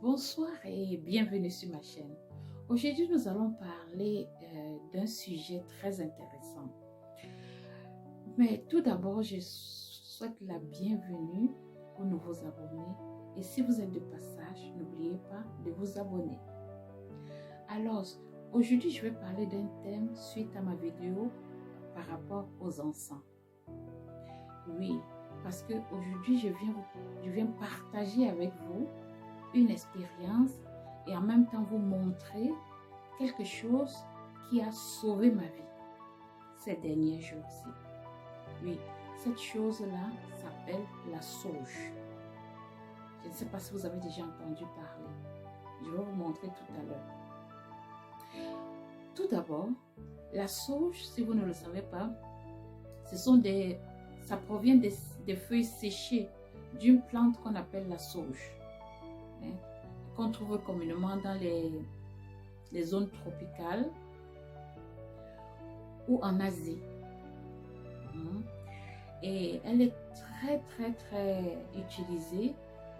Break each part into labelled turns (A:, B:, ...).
A: Bonsoir et bienvenue sur ma chaîne. Aujourd'hui, nous allons parler d'un sujet très intéressant. Mais tout d'abord, je souhaite la bienvenue aux nouveaux abonnés. Et si vous êtes de passage, n'oubliez pas de vous abonner. Alors, aujourd'hui, je vais parler d'un thème suite à ma vidéo par rapport aux encens. Oui, parce qu'aujourd'hui, je viens partager avec vous une expérience et en même temps vous montrer quelque chose qui a sauvé ma vie ces derniers jours-ci. Oui, cette chose-là s'appelle la sauge. Je ne sais pas si vous avez déjà entendu parler. Je vais vous montrer tout à l'heure. Tout d'abord, la sauge, si vous ne le savez pas, ça provient des feuilles séchées d'une plante qu'on appelle la sauge, qu'on trouve communément dans les zones tropicales ou en Asie. Et elle est très utilisée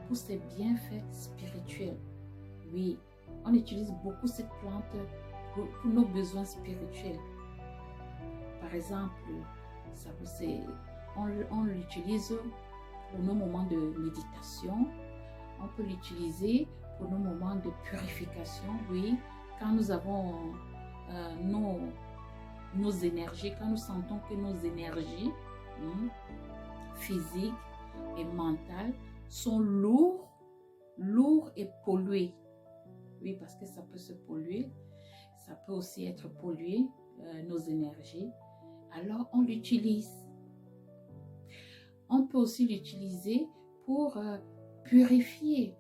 A: pour ses bienfaits spirituels. Oui, on utilise beaucoup cette plante pour nos besoins spirituels. Par exemple, on l'utilise pour nos moments de méditation. On peut l'utiliser pour nos moments de purification. Oui, quand nous avons nos énergies, quand nous sentons que nos énergies physiques et mentales sont lourds et polluées. Oui, parce que ça peut se polluer, ça peut aussi être pollué, nos énergies. Alors, on l'utilise. On peut aussi l'utiliser pour purifier,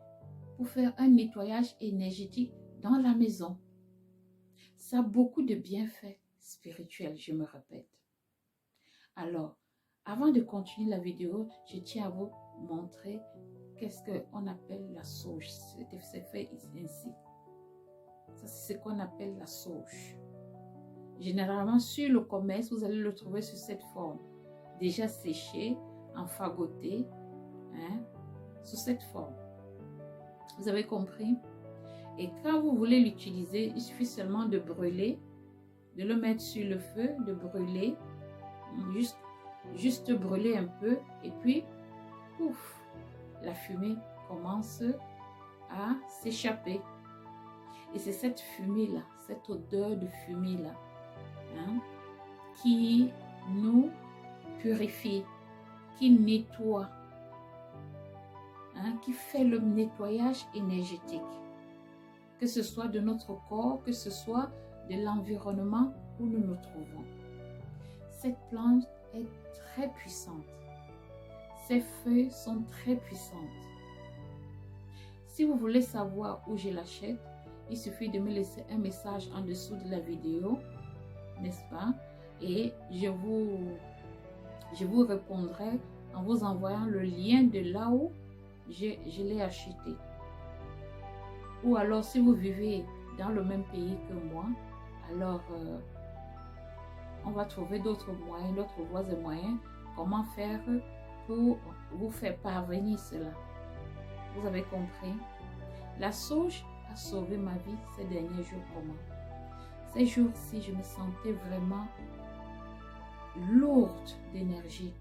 A: pour faire un nettoyage énergétique dans la maison. Ça a beaucoup de bienfaits spirituels, je me répète. Alors, avant de continuer la vidéo, je tiens à vous montrer qu'est-ce qu'on appelle la sauge. C'est fait ainsi. Ça, c'est ce qu'on appelle la sauge. Généralement, sur le commerce, vous allez le trouver sous cette forme. Déjà séché, enfagoté, sous cette forme. Vous avez compris? Et quand vous voulez l'utiliser, il suffit seulement de brûler, de le mettre sur le feu, de brûler, juste brûler un peu, et puis, pouf, la fumée commence à s'échapper. Et c'est cette fumée-là, cette odeur de fumée-là, qui nous purifie, qui nettoie, qui fait le nettoyage énergétique, que ce soit de notre corps, que ce soit de l'environnement où nous nous trouvons. Cette plante est très puissante. Ses feuilles sont très puissantes. Si vous voulez savoir où je l'achète, il suffit de me laisser un message en dessous de la vidéo, n'est-ce pas? Et je vous répondrai en vous envoyant le lien de là où je l'ai acheté. Ou alors, si vous vivez dans le même pays que moi, alors on va trouver d'autres moyens, d'autres voies et moyens, comment faire pour vous faire parvenir cela. Vous avez compris? La sauge a sauvé ma vie ces derniers jours pour moi. Ces jours-ci, je me sentais vraiment lourde d'énergie.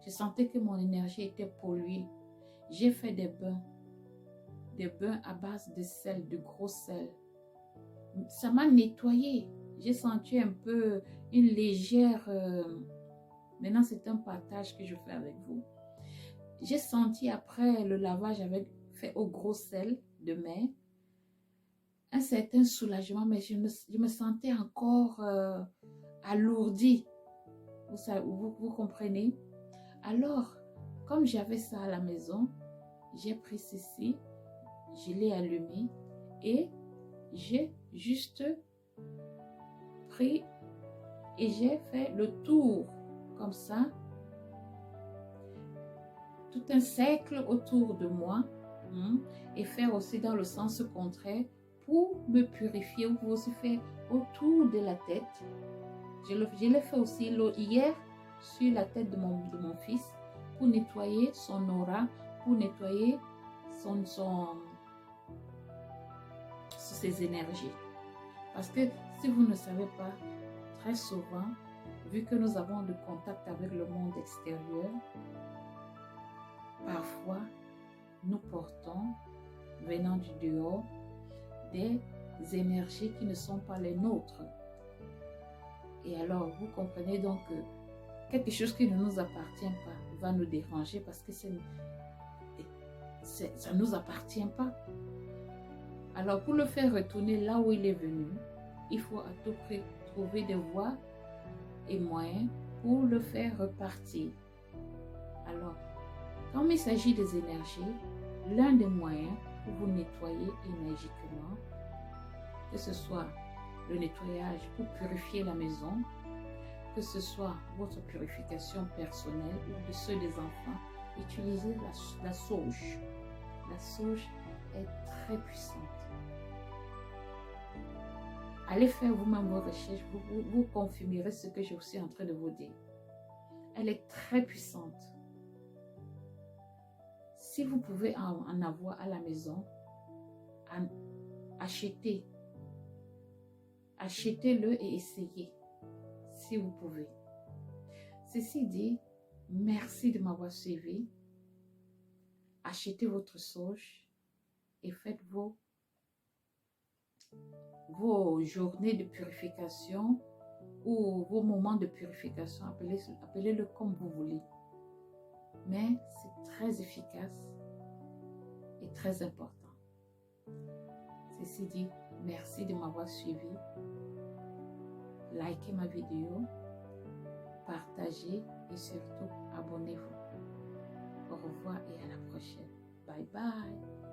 A: Je sentais que mon énergie était polluée. J'ai fait des bains à base de sel, de gros sel. Ça m'a nettoyé. J'ai senti un peu une légère... Maintenant, c'est un partage que je fais avec vous. J'ai senti après le lavage fait au gros sel de mer, un certain soulagement, mais je me sentais encore alourdie. Vous comprenez? Alors, comme j'avais ça à la maison, j'ai pris ceci, je l'ai allumé et j'ai juste pris et j'ai fait le tour comme ça, tout un cercle autour de moi, et faire aussi dans le sens contraire pour me purifier. Vous pouvez aussi faire autour de la tête. Je l'ai fait aussi hier sur la tête de mon fils pour nettoyer son aura, pour nettoyer ces énergies. Parce que si vous ne savez pas, très souvent, vu que nous avons le contact avec le monde extérieur, parfois, nous portons, venant du dehors, des énergies qui ne sont pas les nôtres. Et alors, vous comprenez donc que quelque chose qui ne nous appartient pas va nous déranger parce que ça ne nous appartient pas. Alors, pour le faire retourner là où il est venu, il faut à tout prix trouver des voies et moyens pour le faire repartir. Alors, quand il s'agit des énergies, l'un des moyens pour vous nettoyer énergiquement, que ce soit le nettoyage pour purifier la maison, que ce soit votre purification personnelle ou de ceux des enfants, utilisez la sauge. La sauge est très puissante. Allez faire vous-même vos recherches, vous confirmerez ce que je suis en train de vous dire. Elle est très puissante. Si vous pouvez en avoir à la maison, achetez. Achetez-le et essayez, si vous pouvez. Ceci dit, merci de m'avoir suivi. Achetez votre sauge et faites vos journées de purification ou vos moments de purification, appelez-le comme vous voulez. Mais c'est très efficace et très important. Ceci dit, merci de m'avoir suivi. Likez ma vidéo, partagez et surtout abonnez-vous. Au revoir et à la prochaine. Bye bye.